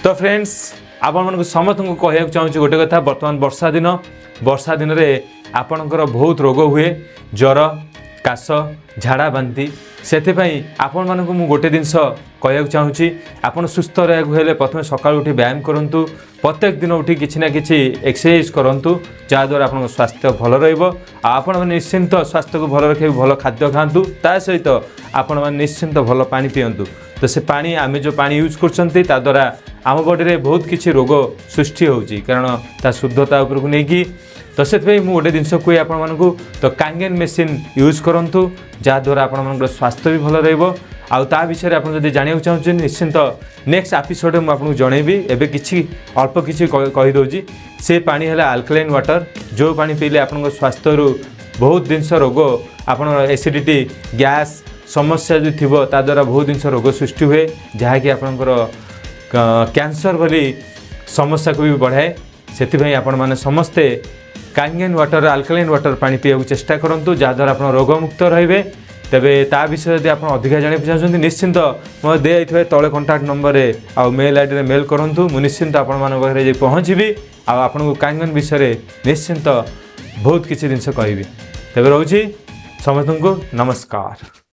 तो फ्रेंड्स आपण समस्त को कहूँ चाहूँगी गोटे कथा बर्तमान वर्षा दिन में आपणकर बहुत रोग हुए ज्वर काश झाड़ा बांती से आपण मानक मु गोटे जिनस कहूँ चाहूँगी आपड़ सुस्थ रहा प्रथम सका उठी व्यायाम करूँ प्रत्येक दिन उठी किसी ना कि एक्सरसाइज करूँ जहाद्वारा आप स्वास्थ्य भल रहा निश्चिंत स्वास्थ्य को भल रखे भल खाद्य खातु ता सहित आपण मैंने निश्चिंत भल पा पीयंतु तो से पानी आम जो पानी यूज कर द्वारा आम बॉडी रे बहुत किसी रोग सृष्टि होची कारण ता शुद्धता उपरकू नहीं तो से गोटे जिनस कहे आपण मानू तो कांगेन मेसीन यूज करूँ जहाद्वारा आपण स्वास्थ्य भी भल रहा विषय आप जानना चाहूँ निश्चिंत नेक्स्ट एपिसोड में आपको जनइबी एवं किसी अल्प किसी कहीदे से पानी है आल्कलाइन वाटर जो पानी पीले आप स्वास्थ्य बहुत जिनस रोग आप एसिडिटी गैस समस्या जो थी द्वारा बहुत जिनस रोग सृष्टि हुए जहाँकि आपंकर कैंसर भली समस्या को भी बढ़ाए से आपण मैंने समस्ते कांगेन वाटर आल्कलाइन वाटर पानी पीवा चेष्टा करूँ जहाद्वारा आप रोगमुक्त रे तेबे ता विषय यदि आप अधिका जाना चाहते निश्चिंत मैं दे तले कंटाक्ट नंबर आ मेल आईडी में मेल करूँ मुझे निश्चिंत आप पहुँची आपको कांगेन विषय निश्चिंत बहुत किसी जिनस कहि तेबे रोची समस्त को नमस्कार।